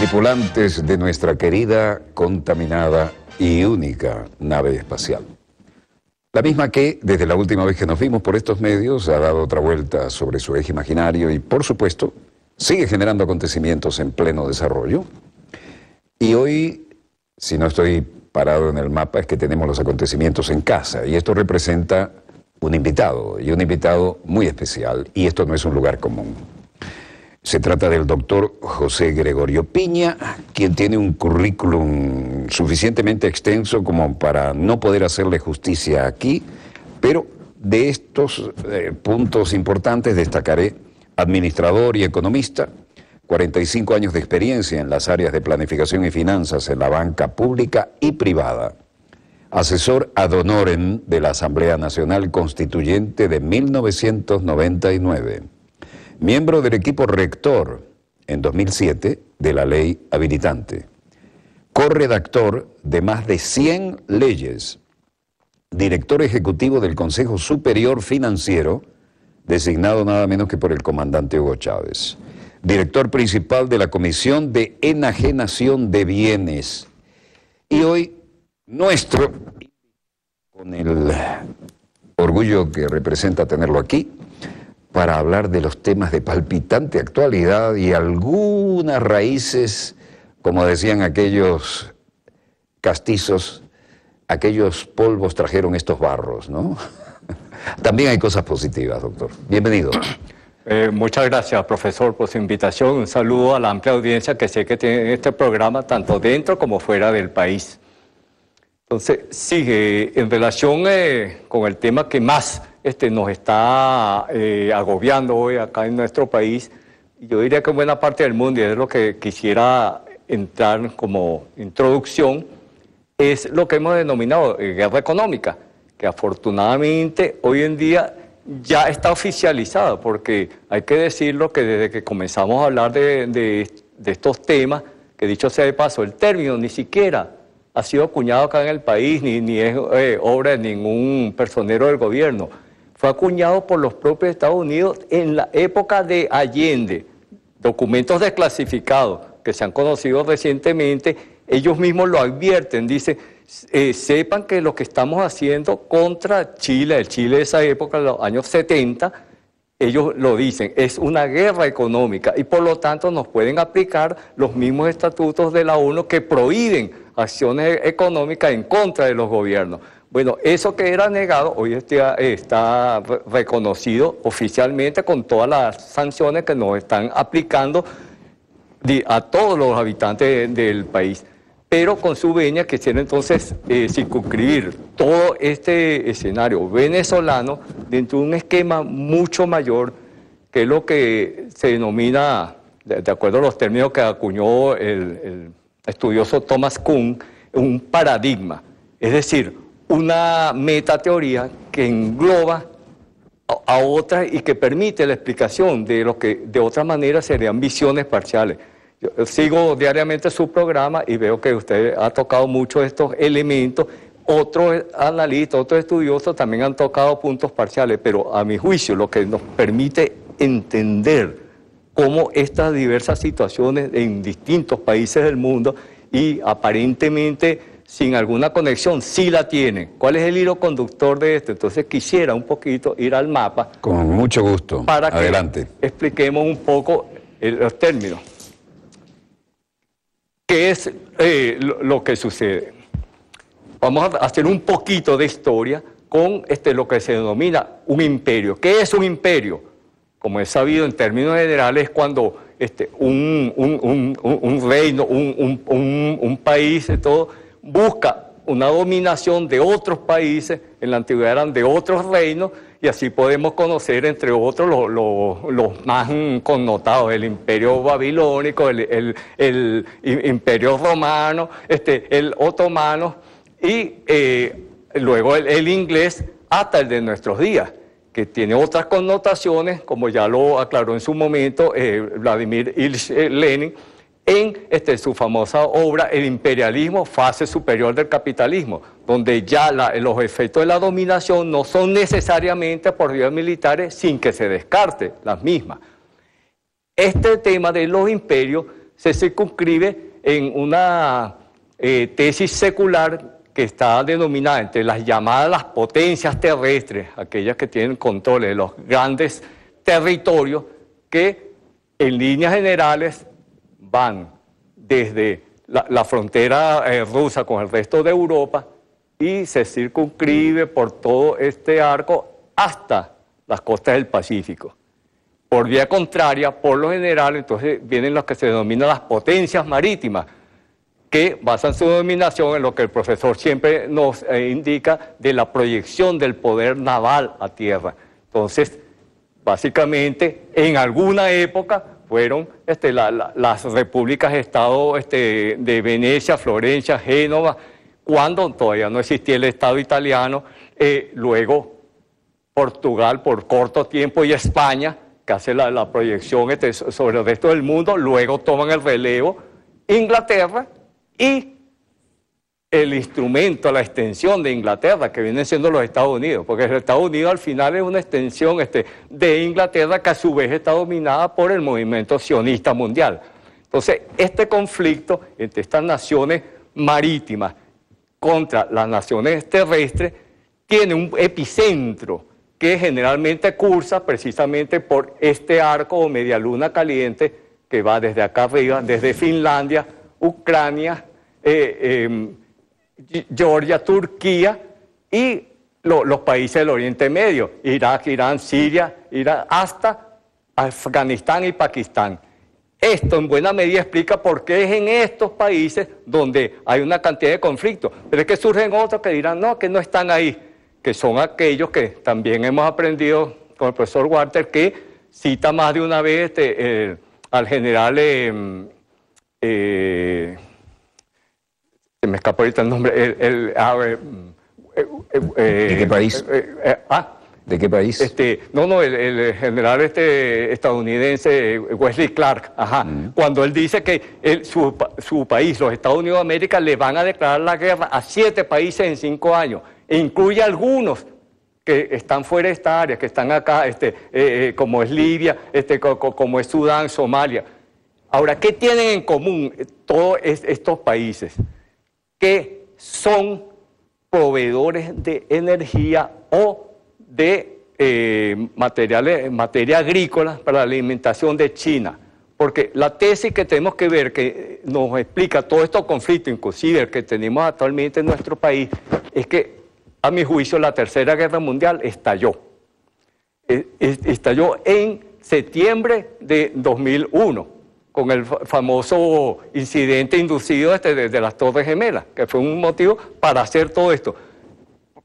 tripulantes de nuestra querida, contaminada y única nave espacial. La misma que, desde la última vez que nos vimos por estos medios, ha dado otra vuelta sobre su eje imaginario y, por supuesto, sigue generando acontecimientos en pleno desarrollo. Y hoy, si no estoy parado en el mapa, es que tenemos los acontecimientos en casa. Y esto representa un invitado, y un invitado muy especial. Y esto no es un lugar común. Se trata del doctor José Gregorio Piña, quien tiene un currículum suficientemente extenso como para no poder hacerle justicia aquí, pero de estos puntos importantes destacaré administrador y economista, 45 años de experiencia en las áreas de planificación y finanzas en la banca pública y privada, asesor ad honorem de la Asamblea Nacional Constituyente de 1999, miembro del equipo rector en 2007 de la ley habilitante, corredactor de más de 100 leyes, director ejecutivo del Consejo Superior Financiero, designado nada menos que por el comandante Hugo Chávez, director principal de la Comisión de Enajenación de Bienes. Y hoy, nuestro, con el orgullo que representa tenerlo aquí, para hablar de los temas de palpitante actualidad y algunas raíces, como decían aquellos castizos, aquellos polvos trajeron estos barros, ¿no? También hay cosas positivas, doctor. Bienvenido. Muchas gracias, profesor, por su invitación. Un saludo a la amplia audiencia que sé que tiene este programa, tanto dentro como fuera del país. Entonces, sigue en relación con el tema que más nos está agobiando hoy acá en nuestro país, yo diría que en buena parte del mundo, y es lo que quisiera entrar como introducción, es lo que hemos denominado guerra económica, que afortunadamente hoy en día ya está oficializada, porque hay que decirlo que desde que comenzamos a hablar de estos temas, que dicho sea de paso, el término ni siquiera ha sido acuñado acá en el país, ni es obra de ningún personero del gobierno. Fue acuñado por los propios Estados Unidos en la época de Allende. Documentos desclasificados que se han conocido recientemente, ellos mismos lo advierten, dicen, sepan que lo que estamos haciendo contra Chile, el Chile de esa época, en los años 70, ellos lo dicen, es una guerra económica y por lo tanto nos pueden aplicar los mismos estatutos de la ONU que prohíben acciones económicas en contra de los gobiernos. Bueno, eso que era negado hoy está reconocido oficialmente con todas las sanciones que nos están aplicando a todos los habitantes del país. Pero con su venia quisiera entonces circunscribir todo este escenario venezolano dentro de un esquema mucho mayor, que es lo que se denomina, de acuerdo a los términos que acuñó el estudioso Thomas Kuhn, un paradigma, es decir, una metateoría que engloba a otras y que permite la explicación de lo que de otra manera serían visiones parciales. Yo sigo diariamente su programa y veo que usted ha tocado mucho estos elementos. Otros analistas, otros estudiosos también han tocado puntos parciales, pero a mi juicio lo que nos permite entender cómo estas diversas situaciones en distintos países del mundo y aparentemente sin alguna conexión, sí la tienen. ¿Cuál es el hilo conductor de esto? Entonces quisiera un poquito ir al mapa. Con mucho gusto. Para adelante. Que expliquemos un poco los términos. ¿Qué es lo que sucede? Vamos a hacer un poquito de historia con lo que se denomina un imperio. ¿Qué es un imperio? Como es sabido en términos generales, es cuando un reino, un país, todo, busca una dominación de otros países, en la antigüedad eran de otros reinos, y así podemos conocer, entre otros, los más connotados, el imperio babilónico, el imperio romano, el otomano, y luego el inglés, hasta el de nuestros días, que tiene otras connotaciones, como ya lo aclaró en su momento Vladimir Ilich Lenin, en su famosa obra El imperialismo, fase superior del capitalismo, donde ya los efectos de la dominación no son necesariamente por vías militares sin que se descarte las mismas. Este tema de los imperios se circunscribe en una tesis secular que está denominada entre las llamadas las potencias terrestres, aquellas que tienen control de los grandes territorios, que en líneas generales van desde la frontera rusa con el resto de Europa y se circunscribe por todo este arco hasta las costas del Pacífico. Por vía contraria, por lo general, entonces vienen los que se denominan las potencias marítimas, que basan su denominación en lo que el profesor siempre nos indica de la proyección del poder naval a tierra. Entonces, básicamente, en alguna época fueron las repúblicas Estado de Venecia, Florencia, Génova, cuando todavía no existía el Estado italiano, luego Portugal por corto tiempo y España, que hace la proyección sobre el resto del mundo, luego toman el relevo Inglaterra y el instrumento, la extensión de Inglaterra, que vienen siendo los Estados Unidos, porque los Estados Unidos al final es una extensión de Inglaterra que a su vez está dominada por el movimiento sionista mundial. Entonces, este conflicto entre estas naciones marítimas contra las naciones terrestres tiene un epicentro que generalmente cursa precisamente por este arco o media luna caliente que va desde acá arriba, desde Finlandia, Ucrania, Georgia, Turquía y los países del Oriente Medio, Irak, Irán, Siria, hasta Afganistán y Pakistán. Esto en buena medida explica por qué es en estos países donde hay una cantidad de conflictos, pero es que surgen otros que dirán, no, que no están ahí, que son aquellos que también hemos aprendido con el profesor Walter, que cita más de una vez al general, se me escapa ahorita el nombre, ¿de qué país? ¿De qué país? El general estadounidense Wesley Clark, cuando él dice que su país, los Estados Unidos de América, le van a declarar la guerra a 7 países en 5 años, e incluye algunos que están fuera de esta área, que están acá, como es Libia, como es Sudán, Somalia. Ahora, ¿qué tienen en común todos estos países? Que son proveedores de energía o de materia agrícola para la alimentación de China. Porque la tesis que tenemos que ver, que nos explica todo estos conflictos, inclusive el que tenemos actualmente en nuestro país, es que, a mi juicio, la Tercera Guerra Mundial estalló. Estalló en septiembre de 2001, con el famoso incidente inducido de las Torres Gemelas, que fue un motivo para hacer todo esto.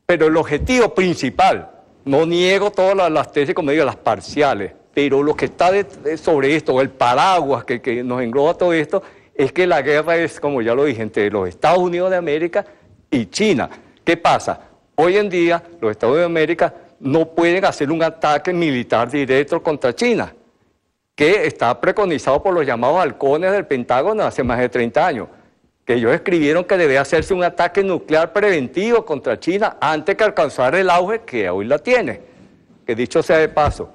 Pero el objetivo principal, no niego todas las tesis, como digo, las parciales, pero lo que está sobre esto, el paraguas que nos engloba todo esto, es que la guerra es, como ya lo dije, entre los Estados Unidos de América y China. ¿Qué pasa? Hoy en día los Estados Unidos de América no pueden hacer un ataque militar directo contra China, que está preconizado por los llamados halcones del Pentágono hace más de 30 años, que ellos escribieron que debe hacerse un ataque nuclear preventivo contra China antes que alcanzar el auge que hoy la tiene, que dicho sea de paso,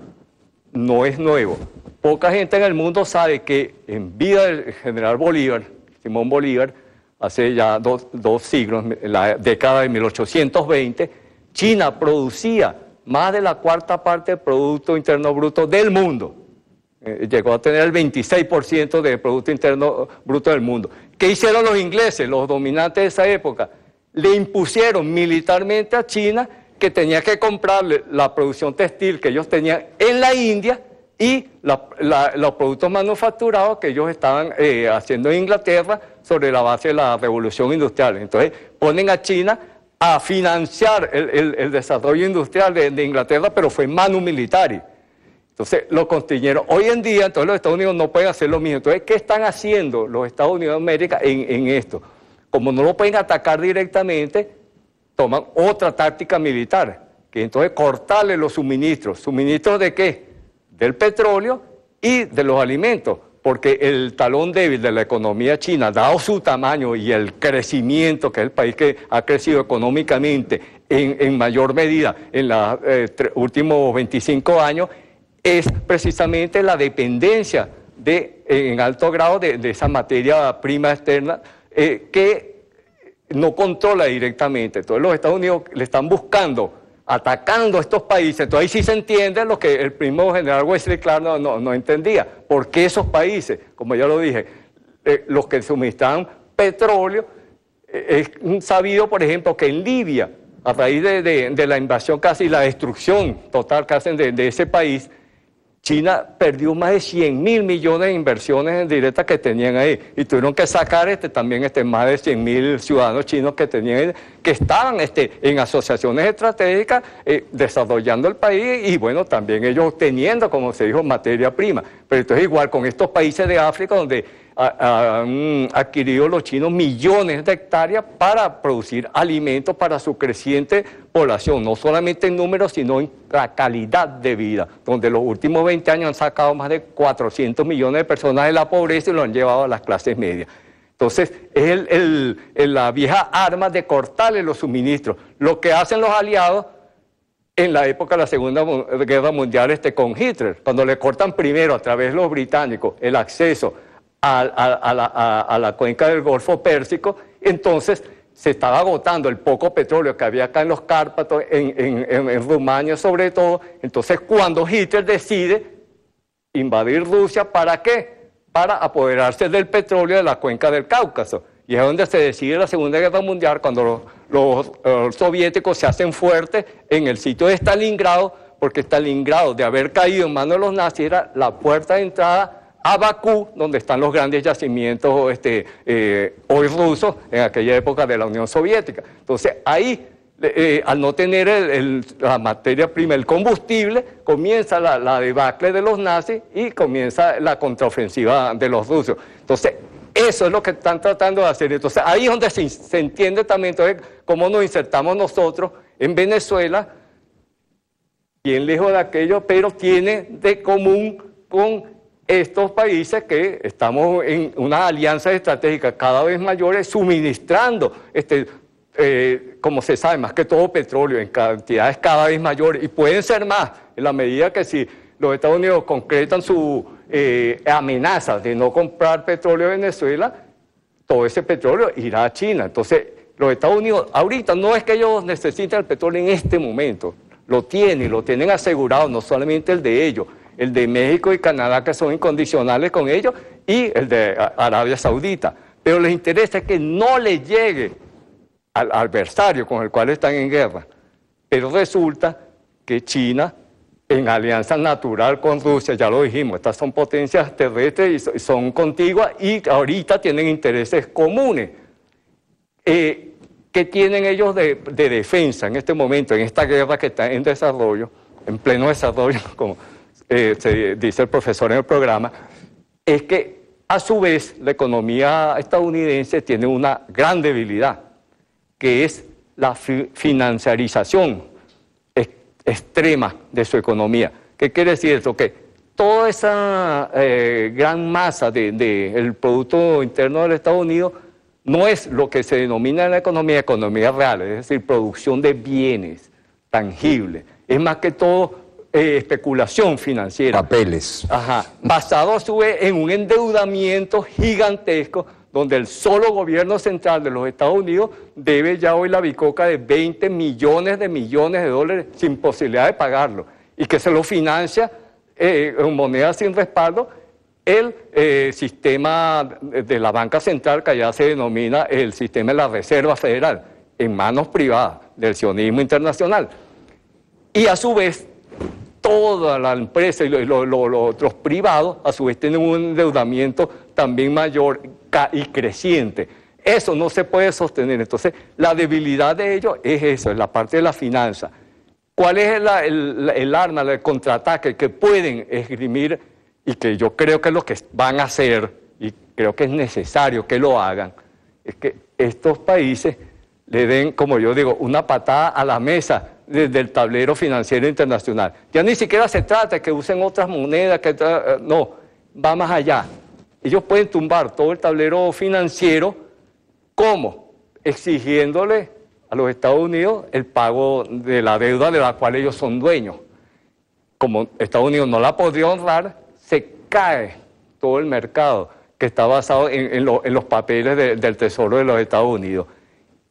no es nuevo. Poca gente en el mundo sabe que en vida del general Bolívar, Simón Bolívar, hace ya dos siglos, en la década de 1820, China producía más de la 1/4 parte del Producto Interno Bruto del mundo. Llegó a tener el 26% del Producto Interno Bruto del mundo. ¿Qué hicieron los ingleses, los dominantes de esa época? Le impusieron militarmente a China que tenía que comprarle la producción textil que ellos tenían en la India y los productos manufacturados que ellos estaban haciendo en Inglaterra sobre la base de la revolución industrial. Entonces ponen a China a financiar el desarrollo industrial de Inglaterra, pero fue manu militari. Entonces lo constriñeron. Hoy en día, entonces los Estados Unidos no pueden hacer lo mismo. Entonces, ¿qué están haciendo los Estados Unidos de América en esto? Como no lo pueden atacar directamente, toman otra táctica militar, que entonces cortarle los suministros. ¿Suministros de qué? Del petróleo y de los alimentos, porque el talón débil de la economía china, dado su tamaño y el crecimiento, que es el país que ha crecido económicamente en mayor medida en los últimos 25 años, es precisamente la dependencia en alto grado de esa materia prima externa que no controla directamente. Entonces los Estados Unidos le están buscando, atacando a estos países. Entonces ahí sí se entiende lo que el primo general Wesley Clark no entendía. ¿Por qué esos países, como ya lo dije, los que suministran petróleo? Es sabido, por ejemplo, que en Libia, a raíz de la invasión casi, la destrucción total que hacen de ese país, China perdió más de 100.000 millones de inversiones directas que tenían ahí y tuvieron que sacar también más de 100.000 ciudadanos chinos que tenían, que estaban en asociaciones estratégicas desarrollando el país y bueno, también ellos teniendo, como se dijo, materia prima. Pero entonces igual con estos países de África donde han adquirido los chinos millones de hectáreas para producir alimentos para su creciente población, no solamente en números, sino en la calidad de vida, donde los últimos 20 años han sacado más de 400 millones de personas de la pobreza y lo han llevado a las clases medias. Entonces, es la vieja arma de cortarle los suministros. Lo que hacen los aliados en la época de la Segunda Guerra Mundial con Hitler, cuando le cortan primero a través de los británicos el acceso a la cuenca del Golfo Pérsico, entonces se estaba agotando el poco petróleo que había acá en los Cárpatos, en Rumania sobre todo. Entonces cuando Hitler decide invadir Rusia, ¿para qué? Para apoderarse del petróleo de la cuenca del Cáucaso. Y es donde se decide la Segunda Guerra Mundial, cuando los soviéticos se hacen fuertes en el sitio de Stalingrado, porque Stalingrado, de haber caído en manos de los nazis, era la puerta de entrada a Bakú, donde están los grandes yacimientos hoy rusos, en aquella época de la Unión Soviética. Entonces ahí, al no tener la materia prima, el combustible, comienza la debacle de los nazis y comienza la contraofensiva de los rusos. Entonces eso es lo que están tratando de hacer. Entonces ahí es donde se entiende también cómo nos insertamos nosotros en Venezuela, bien lejos de aquello, pero tiene de común con estos países que estamos en una alianza estratégica cada vez mayores, suministrando, como se sabe, más que todo petróleo en cantidades cada vez mayores, y pueden ser más, en la medida que si los Estados Unidos concretan su amenaza de no comprar petróleo de Venezuela, todo ese petróleo irá a China. Entonces, los Estados Unidos, ahorita no es que ellos necesiten el petróleo en este momento, lo tienen asegurado, no solamente el de ellos, el de México y Canadá, que son incondicionales con ellos, y el de Arabia Saudita. Pero les interesa que no les llegue al adversario con el cual están en guerra. Pero resulta que China, en alianza natural con Rusia, ya lo dijimos, estas son potencias terrestres y son contiguas y ahorita tienen intereses comunes. ¿Qué tienen ellos de defensa en este momento, en esta guerra que está en desarrollo, en pleno desarrollo, como se dice el profesor en el programa? Es que a su vez la economía estadounidense tiene una gran debilidad, que es la financiarización extrema de su economía. ¿Qué quiere decir eso? Que toda esa gran masa del Producto Interno del Estados Unidos no es lo que se denomina en la economía real, es decir, producción de bienes tangibles. Es más que todo especulación financiera. Papeles. Ajá. Basado a su vez en un endeudamiento gigantesco, donde el solo gobierno central de los Estados Unidos debe ya hoy la bicoca de 20 millones de dólares sin posibilidad de pagarlo, y que se lo financia en moneda sin respaldo el sistema de la banca central, que allá se denomina el sistema de la Reserva Federal, en manos privadas del sionismo internacional. Y a su vez, toda la empresa y los otros privados, a su vez, tienen un endeudamiento también mayor y creciente. Eso no se puede sostener. Entonces, la debilidad de ellos es eso, es la parte de la finanza. ¿Cuál es el arma, el contraataque que pueden esgrimir y que yo creo que es lo que van a hacer, y creo que es necesario que lo hagan? Es que estos países le den, como yo digo, una patada a la mesa desde el tablero financiero internacional. Ya ni siquiera se trata de que usen otras monedas, no, va más allá. Ellos pueden tumbar todo el tablero financiero. ¿Cómo? Exigiéndole a los Estados Unidos el pago de la deuda de la cual ellos son dueños. Como Estados Unidos no la podría honrar, se cae todo el mercado, que está basado en los papeles del Tesoro de los Estados Unidos.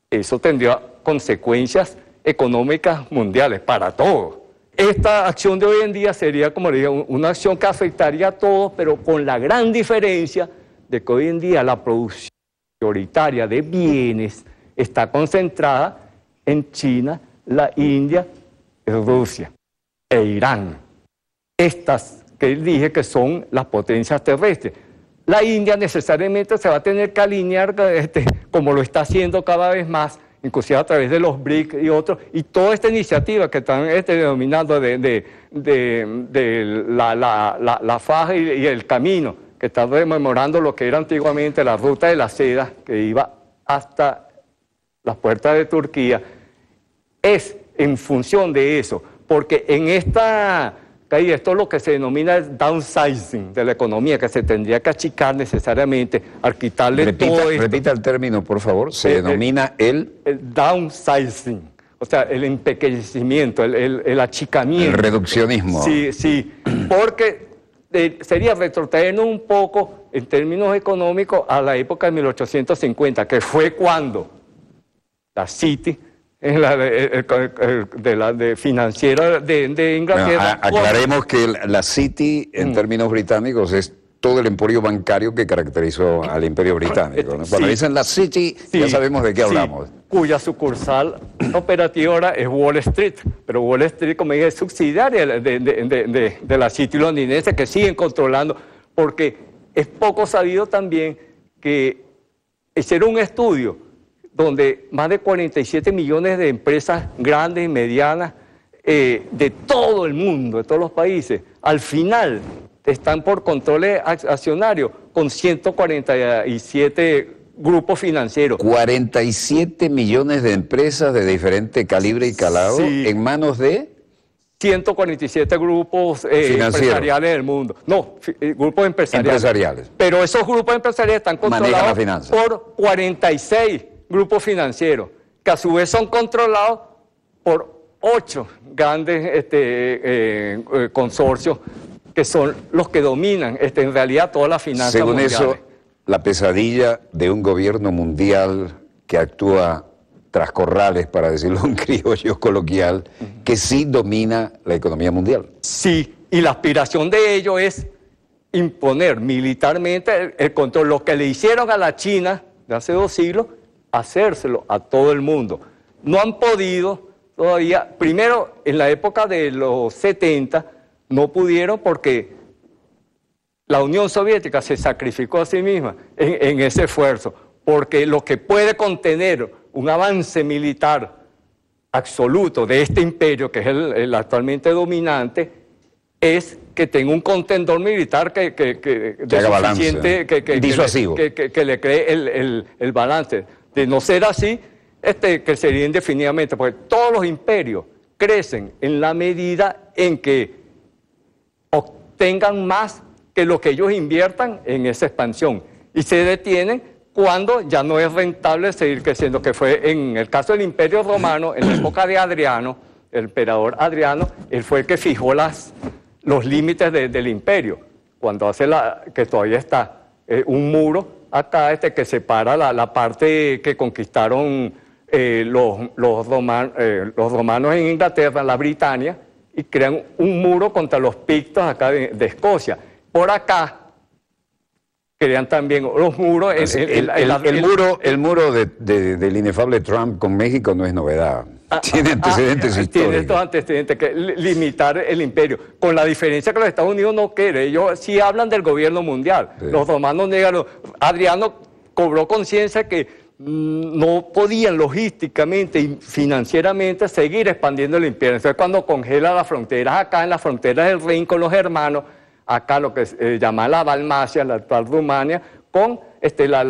Eso tendría consecuencias económicas mundiales para todos. Esta acción de hoy en día sería, como le digo, una acción que afectaría a todos, pero con la gran diferencia de que hoy en día la producción prioritaria de bienes está concentrada en China, la India, Rusia e Irán. Estas que dije que son las potencias terrestres. La India necesariamente se va a tener que alinear, como lo está haciendo cada vez más, inclusive a través de los BRICS y otros, y toda esta iniciativa que están denominando de la faja y el camino, que están rememorando lo que era antiguamente la ruta de la seda, que iba hasta las puertas de Turquía, es en función de eso, porque en esta caída, esto es lo que se denomina el downsizing de la economía, que se tendría que achicar necesariamente al quitarle todo esto. Repita el término, por favor. Se denomina el downsizing, o sea, el empequeñecimiento, el achicamiento. El reduccionismo. Sí, sí, porque sería retrotraernos un poco en términos económicos a la época de 1850, que fue cuando la City, financiera de Inglaterra. Bueno, aclaremos que la City, en términos británicos, es todo el emporio bancario que caracterizó al imperio británico, ¿no? Cuando dicen la City, ya sabemos de qué hablamos. Cuya sucursal operativa ahora es Wall Street, pero Wall Street, como dije, es subsidiaria de la City londinense, que siguen controlando, porque es poco sabido también que hicieron un estudio donde más de 47 millones de empresas grandes y medianas de todo el mundo, de todos los países, al final están por controles accionarios con 147 grupos financieros. 47 millones de empresas de diferente calibre y calado en manos de 147 grupos empresariales del mundo. No, grupos empresariales. Pero esos grupos empresariales están controlados por 46 grupos financieros, que a su vez son controlados por 8 grandes consorcios, que son los que dominan en realidad todas las finanzas mundiales. Según eso, la pesadilla de un gobierno mundial que actúa tras corrales, para decirlo en criollo coloquial, que sí domina la economía mundial. Sí, y la aspiración de ello es imponer militarmente el control. Lo que le hicieron a la China de hace 2 siglos, hacérselo a todo el mundo. No han podido todavía, primero en la época de los 70, no pudieron porque la Unión Soviética se sacrificó a sí misma en ese esfuerzo, porque lo que puede contener un avance militar absoluto de este imperio, que es el actualmente dominante, es que tenga un contendor militar que haga balance, disuasivo, que le cree el balance. De no ser así, que sería indefinidamente, porque todos los imperios crecen en la medida en que obtengan más que lo que ellos inviertan en esa expansión, y se detienen cuando ya no es rentable seguir creciendo, que fue en el caso del Imperio Romano, en la época de Adriano, el emperador Adriano, él fue el que fijó los límites del imperio, cuando hace que todavía está un muro acá que separa la parte que conquistaron los romanos en Inglaterra, la Britania, y crean un muro contra los pictos acá de Escocia. Por acá crean también los muros. El muro del inefable Trump con México no es novedad. Tiene antecedentes históricos. Tiene estos antecedentes, que limitar el imperio. Con la diferencia que los Estados Unidos no quieren. Ellos sí hablan del gobierno mundial. Sí. Los romanos niegan. Adriano cobró conciencia que no podían logísticamente y financieramente seguir expandiendo el imperio. Entonces, cuando congela las fronteras acá, en las fronteras del Rin con los hermanos, acá lo que se llama la Dalmacia, la actual Rumania, con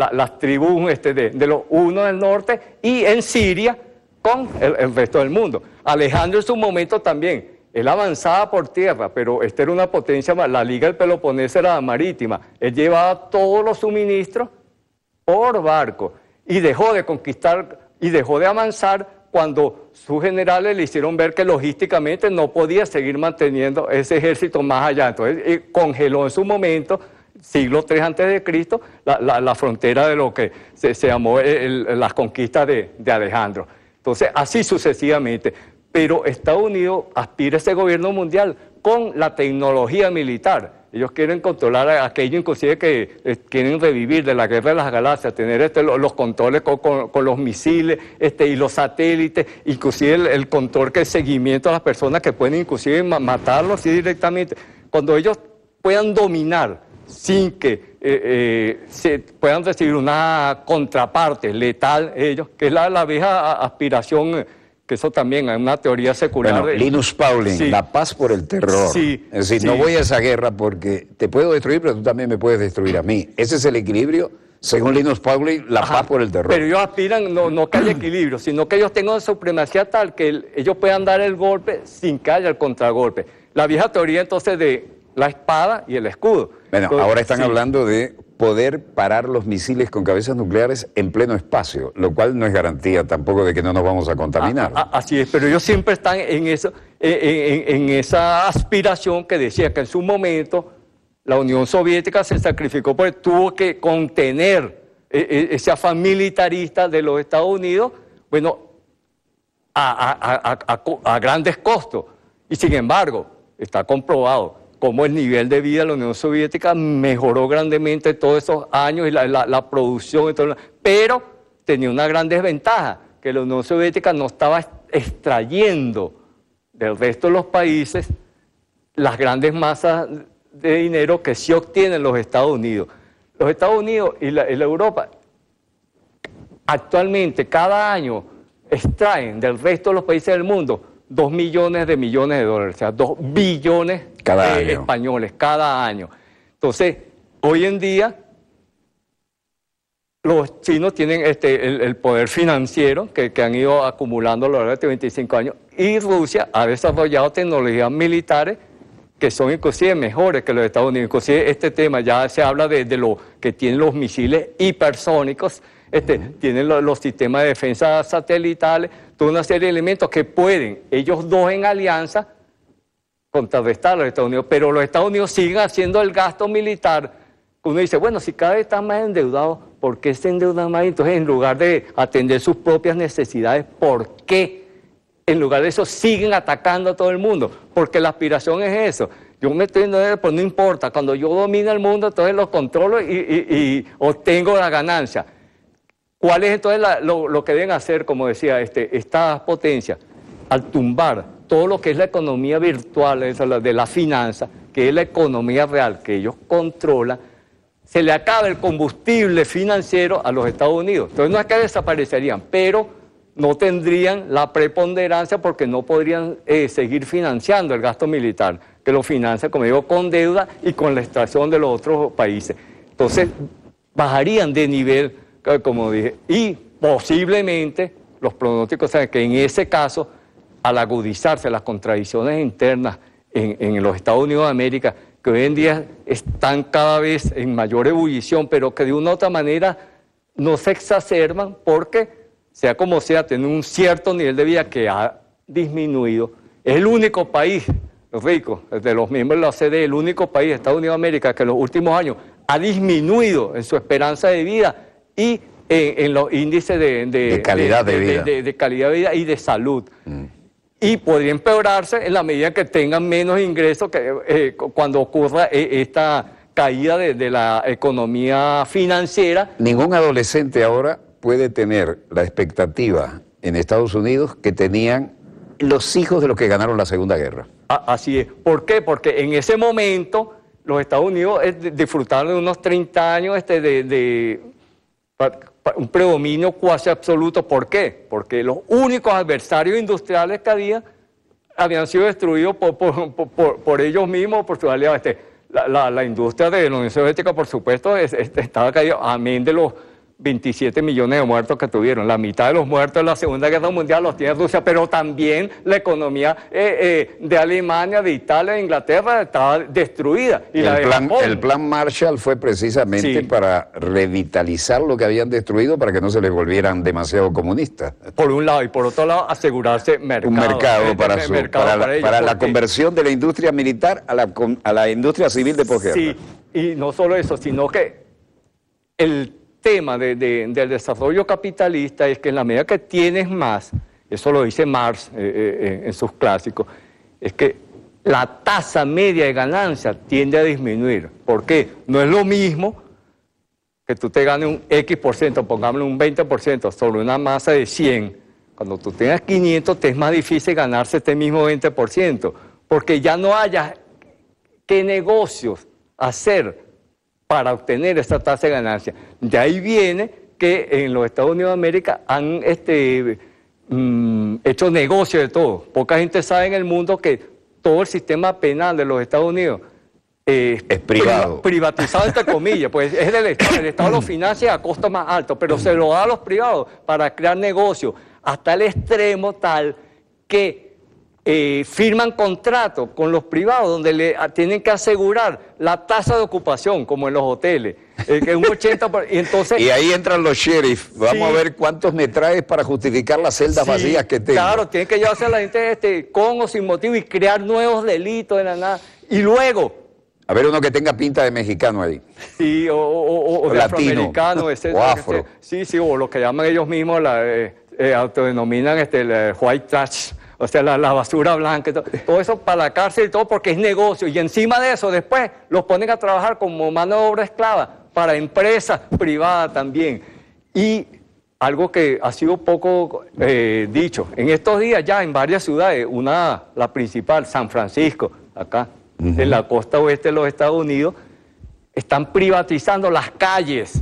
las tribus de los hunos del norte, y en Siria con el resto del mundo. Alejandro en su momento también, él avanzaba por tierra, pero esta era una potencia, la Liga del Peloponeso era marítima, él llevaba todos los suministros por barco, y dejó de conquistar y dejó de avanzar cuando sus generales le hicieron ver que logísticamente no podía seguir manteniendo ese ejército más allá. Entonces congeló en su momento siglo III a.C., la frontera de lo que se llamó las conquistas de Alejandro. Entonces, así sucesivamente. Pero Estados Unidos aspira a ese gobierno mundial con la tecnología militar. Ellos quieren controlar aquello inclusive que quieren revivir de la guerra de las galaxias, tener los controles con los misiles y los satélites, inclusive el control, que el seguimiento a las personas que pueden inclusive matarlos así directamente. Cuando ellos puedan dominar sin que se puedan recibir una contraparte letal, ellos, que es la vieja aspiración, que eso también es una teoría secular. Bueno, Linus Pauling, sí, la paz por el terror. Sí, es decir, sí, no voy a esa guerra porque te puedo destruir, pero tú también me puedes destruir a mí. Ese es el equilibrio, según Linus Pauling, la paz por el terror. Pero ellos aspiran no que haya equilibrio, sino que ellos tengan supremacía tal que ellos puedan dar el golpe sin que haya el contragolpe. La vieja teoría entonces de la espada y el escudo. Bueno, entonces, ahora están sí, hablando de poder parar los misiles con cabezas nucleares en pleno espacio, lo cual no es garantía tampoco de que no nos vamos a contaminar. Así es, pero ellos siempre están en eso, en esa aspiración que decía que en su momento la Unión Soviética se sacrificó porque tuvo que contener ese afán militarista de los Estados Unidos, bueno, a grandes costos. Y sin embargo, está comprobado cómo el nivel de vida de la Unión Soviética mejoró grandemente todos esos años y la producción y todo, pero tenía una gran desventaja, que la Unión Soviética no estaba extrayendo del resto de los países las grandes masas de dinero que sí obtienen los Estados Unidos. Los Estados Unidos y la Europa actualmente cada año extraen del resto de los países del mundo 2 millones de dólares, o sea, 2 billones cada año. Españoles cada año. Entonces, hoy en día, los chinos tienen el poder financiero que han ido acumulando a lo largo de estos 25 años, y Rusia ha desarrollado tecnologías militares que son inclusive mejores que los Estados Unidos. Inclusive este tema ya se habla de lo que tienen los misiles hipersónicos, tienen los sistemas de defensa satelitales, toda una serie de elementos que pueden, ellos dos en alianza, contrarrestar a los Estados Unidos. Pero los Estados Unidos siguen haciendo el gasto militar. Uno dice, bueno, si cada vez están más endeudados, ¿por qué se endeudan más? Entonces, en lugar de atender sus propias necesidades, ¿por qué? En lugar de eso, siguen atacando a todo el mundo, porque la aspiración es eso. Yo me estoy endeudando, pero no importa, cuando yo domino el mundo, entonces los controlo y obtengo la ganancia. ¿Cuál es entonces lo que deben hacer, como decía, estas potencias? Al tumbar todo lo que es la economía virtual de la finanza, que es la economía real que ellos controlan, se le acaba el combustible financiero a los Estados Unidos. Entonces no es que desaparecerían, pero no tendrían la preponderancia porque no podrían seguir financiando el gasto militar, que lo financia, como digo, con deuda y con la extracción de los otros países. Entonces bajarían de nivel, como dije, y posiblemente los pronósticos saben que en ese caso, al agudizarse las contradicciones internas en los Estados Unidos de América, que hoy en día están cada vez en mayor ebullición, pero que de una u otra manera no se exacerban porque, sea como sea, tienen un cierto nivel de vida que ha disminuido. Es el único país rico, de los miembros de la OCDE, el único país de Estados Unidos de América que en los últimos años ha disminuido en su esperanza de vida y en los índices de calidad de vida. De calidad de vida y de salud. Y podría empeorarse en la medida que tengan menos ingresos cuando ocurra esta caída de la economía financiera. Ningún adolescente ahora puede tener la expectativa en Estados Unidos que tenían los hijos de los que ganaron la Segunda Guerra. Así es. ¿Por qué? Porque en ese momento los Estados Unidos disfrutaron de unos 30 años de un predominio cuasi absoluto. ¿Por qué? Porque los únicos adversarios industriales que habían sido destruidos por ellos mismos, por sus aliados. La industria de la Unión Soviética, por supuesto, estaba caída, amén de los 27 millones de muertos que tuvieron. La mitad de los muertos de la Segunda Guerra Mundial los tiene Rusia, pero también la economía de Alemania, de Italia, de Inglaterra estaba destruida. Y el plan Marshall fue precisamente para revitalizar lo que habían destruido para que no se les volvieran demasiado comunistas. Por un lado, y por otro lado, asegurarse mercado. Un mercado para la conversión de la industria militar a la industria civil de posguerra. Sí, y no solo eso, sino que el tema del desarrollo capitalista es que en la medida que tienes más, eso lo dice Marx en sus clásicos, es que la tasa media de ganancia tiende a disminuir. ¿Por qué? No es lo mismo que tú te ganes un X%, pongámosle un 20% sobre una masa de 100. Cuando tú tengas 500 te es más difícil ganarse este mismo 20%, porque ya no haya qué negocios hacer para obtener esa tasa de ganancia. De ahí viene que en los Estados Unidos de América han hecho negocio de todo. Poca gente sabe en el mundo que todo el sistema penal de los Estados Unidos es privado. Privatizado entre comillas, pues es del Estado. El Estado lo financia a costo más alto, pero se lo da a los privados para crear negocios, hasta el extremo tal que firman contratos con los privados donde le tienen que asegurar la tasa de ocupación, como en los hoteles, que es un 80%. Entonces, y ahí entran los sheriffs. Vamos a ver cuántos me traes para justificar las celdas vacías que tengo. Claro, tienen que llevarse a la gente con o sin motivo y crear nuevos delitos de la nada. Y luego... A ver uno que tenga pinta de mexicano ahí. Sí, o de afroamericano, etc. O afro. Sí, o lo que llaman ellos mismos, autodenominan el white trash. O sea, la basura blanca, todo eso para la cárcel y todo porque es negocio. Y encima de eso, después los ponen a trabajar como mano de obra esclava para empresas privadas también. Y algo que ha sido poco dicho, en estos días ya en varias ciudades, la principal, San Francisco, acá, en la costa oeste de los Estados Unidos, están privatizando las calles.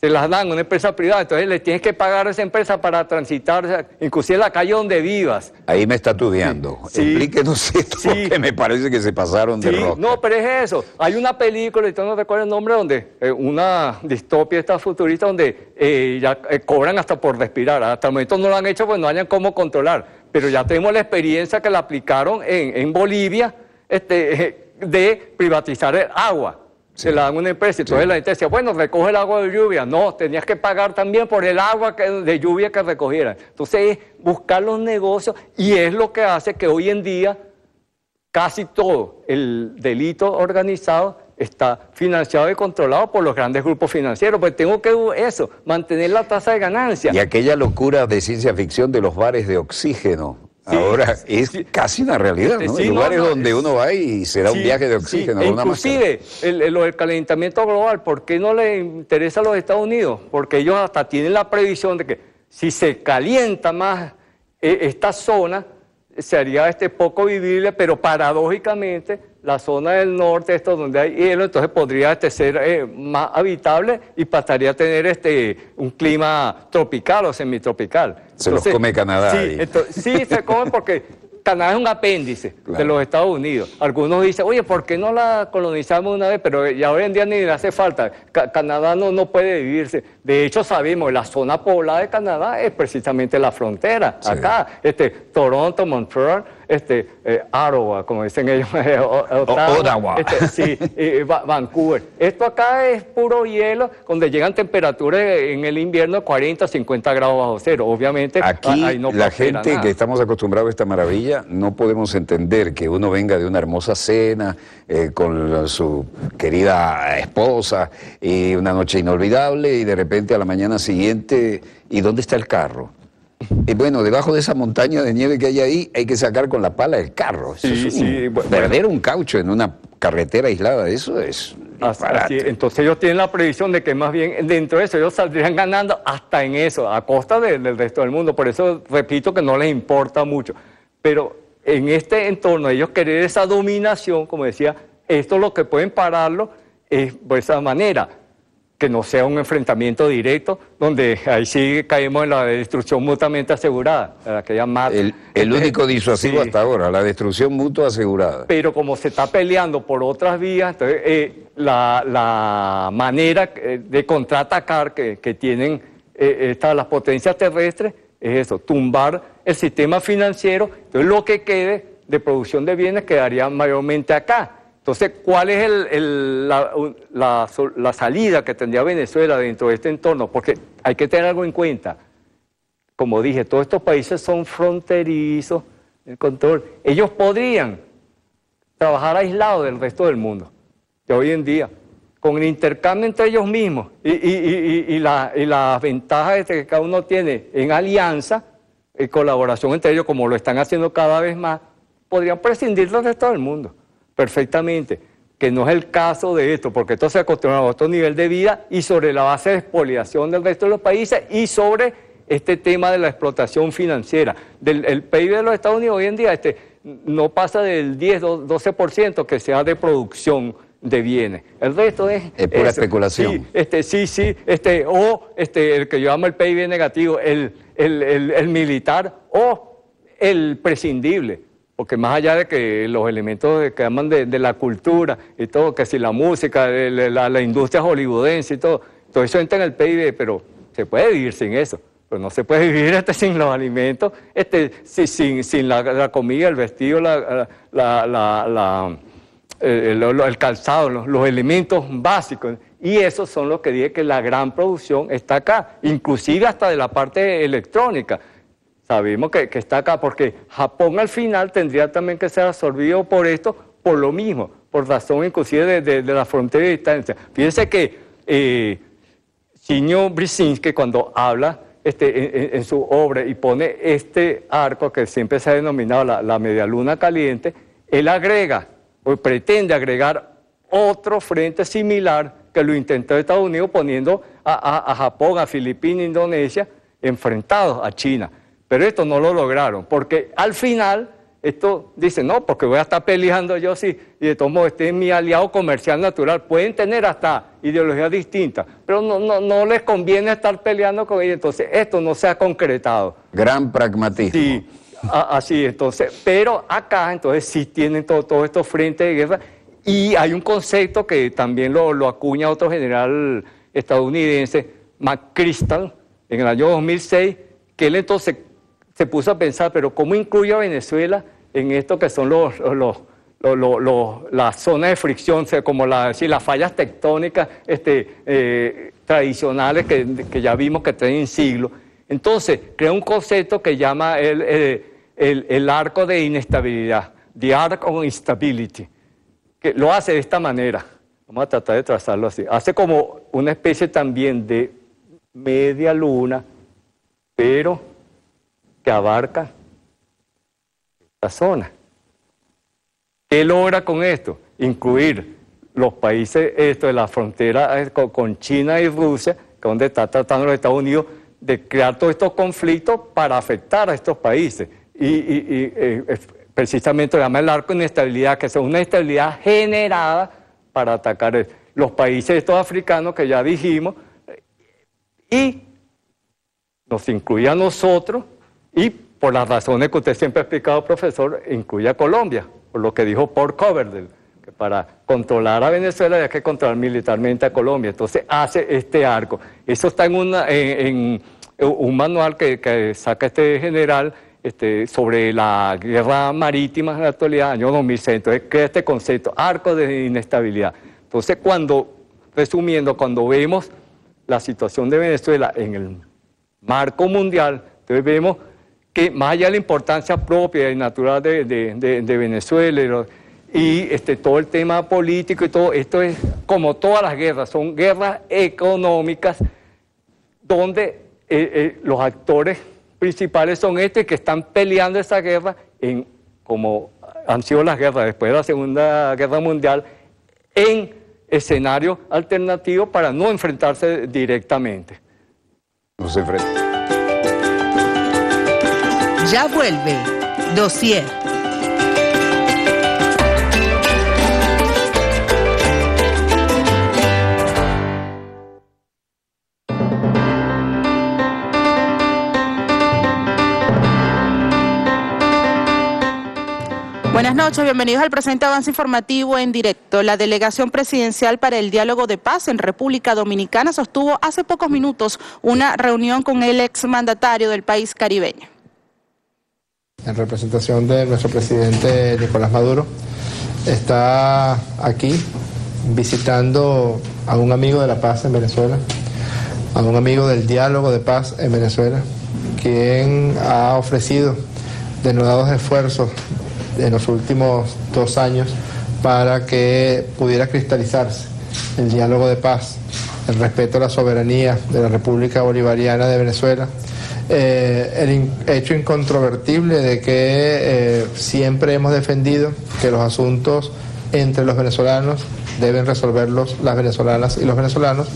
Se las dan a una empresa privada, entonces le tienes que pagar a esa empresa para transitar, inclusive la calle donde vivas. Ahí me está estudiando. Sí. Explíquenos esto, porque me parece que se pasaron de rosca. No, pero es eso. Hay una película, y no recuerdo el nombre, donde una distopia esta futurista, donde ya cobran hasta por respirar. Hasta el momento no lo han hecho, pues no hayan cómo controlar. Pero ya tenemos la experiencia que la aplicaron en Bolivia, de privatizar el agua. Se la dan a una empresa, entonces la gente decía, bueno, recoge el agua de lluvia. No, tenías que pagar también por el agua de lluvia que recogieran. Entonces es buscar los negocios y es lo que hace que hoy en día casi todo el delito organizado está financiado y controlado por los grandes grupos financieros. Pues tengo que mantener la tasa de ganancia. Y aquella locura de ciencia ficción de los bares de oxígeno. Ahora es casi una realidad, ¿no? Lugares donde uno va y se da un viaje de oxígeno. Inclusive, lo del calentamiento global, ¿por qué no le interesa a los Estados Unidos? Porque ellos hasta tienen la previsión de que si se calienta más esta zona, se haría poco vivible, pero paradójicamente la zona del norte, donde hay hielo, entonces podría ser más habitable y pasaría a tener un clima tropical o semitropical. Se los come Canadá. Sí, se come porque Canadá es un apéndice de los Estados Unidos. Algunos dicen, oye, ¿por qué no la colonizamos una vez? Pero ya hoy en día ni le hace falta. Canadá no puede vivirse. De hecho, sabemos, la zona poblada de Canadá es precisamente la frontera. Sí. Acá, Toronto, Montreal, Ottawa, como dicen ellos, Ottawa. Vancouver. Esto acá es puro hielo, donde llegan temperaturas en el invierno de 40, 50 grados bajo cero. Obviamente, aquí ahí no la gente nada. Que estamos acostumbrados a esta maravilla, no podemos entender que uno venga de una hermosa cena con su querida esposa y una noche inolvidable y de repente a la mañana siguiente, ¿y dónde está el carro? Y bueno, debajo de esa montaña de nieve que hay ahí, hay que sacar con la pala el carro. Perder un caucho en una carretera aislada, eso es disparate. Entonces ellos tienen la previsión de que más bien dentro de eso ellos saldrían ganando hasta en eso, a costa del resto del mundo. Por eso repito que no les importa mucho. Pero en este entorno, ellos querer esa dominación, como decía, esto lo que pueden pararlo es por esa manera. que no sea un enfrentamiento directo, donde ahí sí caemos en la destrucción mutuamente asegurada, la que llama el único disuasivo sí. hasta ahora, la destrucción mutua asegurada. Pero como se está peleando por otras vías, entonces la manera de contraatacar que tienen las potencias terrestres es eso, tumbar el sistema financiero, entonces lo que quede de producción de bienes quedaría mayormente acá. Entonces, ¿cuál es la salida que tendría Venezuela dentro de este entorno? Porque hay que tener algo en cuenta. Como dije, todos estos países son fronterizos, el control. Ellos podrían trabajar aislados del resto del mundo, de hoy en día, con el intercambio entre ellos mismos y las ventajas que cada uno tiene en alianza, en colaboración entre ellos, como lo están haciendo cada vez más, podrían prescindir del resto del mundo. Perfectamente, que no es el caso de esto, porque esto se acostumbra a otro nivel de vida y sobre la base de expoliación del resto de los países y sobre este tema de la explotación financiera. El PIB de los Estados Unidos hoy en día no pasa del 10-12% que sea de producción de bienes. El resto es pura especulación. Sí, el que yo llamo el PIB negativo, el militar o el prescindible. Porque más allá de que los elementos que llaman de la cultura y todo, que si la música, la industria hollywoodense y todo eso entra en el PIB, pero se puede vivir sin eso. Pero no se puede vivir sin los alimentos, sin la comida, el vestido, el calzado, los elementos básicos. Y esos son los que dije que la gran producción está acá, inclusive hasta de la parte electrónica. Sabemos que está acá porque Japón al final tendría también que ser absorbido por esto, por lo mismo, por razón inclusive de la frontera de distancia. Fíjense que Signor Brzezinski cuando habla en su obra y pone este arco que siempre se ha denominado la media luna caliente, él agrega o pretende agregar otro frente similar que lo intentó Estados Unidos poniendo a Japón, a Filipinas, Indonesia enfrentados a China. Pero esto no lo lograron, porque al final, esto dice, no, porque voy a estar peleando yo sí, y de todos modos este es mi aliado comercial natural. Pueden tener hasta ideologías distintas, pero no les conviene estar peleando con ellos. Entonces, esto no se ha concretado. Gran pragmatismo. Sí, así, entonces, pero acá, entonces, sí tienen todos estos frentes de guerra, y hay un concepto que también lo acuña otro general estadounidense, McChrystal, en el año 2006, que él entonces se puso a pensar, pero ¿cómo incluye a Venezuela en esto que son las zonas de fricción, o sea, como las fallas tectónicas tradicionales que ya vimos que tienen siglos? Entonces, crea un concepto que llama el arco de inestabilidad, the arc of instability, que lo hace de esta manera. Vamos a tratar de trazarlo así. Hace como una especie también de media luna, pero que abarca esta zona. ¿Qué logra con esto? Incluir los países de la frontera con China y Rusia, que es donde está tratando los Estados Unidos de crear todos estos conflictos para afectar a estos países. Y precisamente lo llama el arco de inestabilidad, que es una inestabilidad generada para atacar los países estos africanos que ya dijimos, y nos incluye a nosotros, y por las razones que usted siempre ha explicado, profesor, incluye a Colombia, por lo que dijo Paul Coverdale, que para controlar a Venezuela hay que controlar militarmente a Colombia. Entonces hace este arco. Eso está en un manual que saca este general sobre la guerra marítima en la actualidad, año 2006. Entonces crea este concepto, arco de inestabilidad. Entonces resumiendo, cuando vemos la situación de Venezuela en el marco mundial, entonces vemos que más allá de la importancia propia y natural de Venezuela y todo el tema político y todo, esto es como todas las guerras, son guerras económicas donde los actores principales son que están peleando esa guerra como han sido las guerras después de la Segunda Guerra Mundial, en escenarios alternativos para no enfrentarse directamente. No se enfrentan. Ya vuelve Dossier. Buenas noches, bienvenidos al presente avance informativo en directo. La Delegación Presidencial para el Diálogo de Paz en República Dominicana sostuvo hace pocos minutos una reunión con el exmandatario del país caribeño. En representación de nuestro presidente Nicolás Maduro, está aquí visitando a un amigo de la paz en Venezuela, a un amigo del diálogo de paz en Venezuela, quien ha ofrecido denodados esfuerzos en los últimos 2 años para que pudiera cristalizarse el diálogo de paz, el respeto a la soberanía de la República Bolivariana de Venezuela, el hecho incontrovertible de que siempre hemos defendido que los asuntos entre los venezolanos deben resolverlos las venezolanas y los venezolanos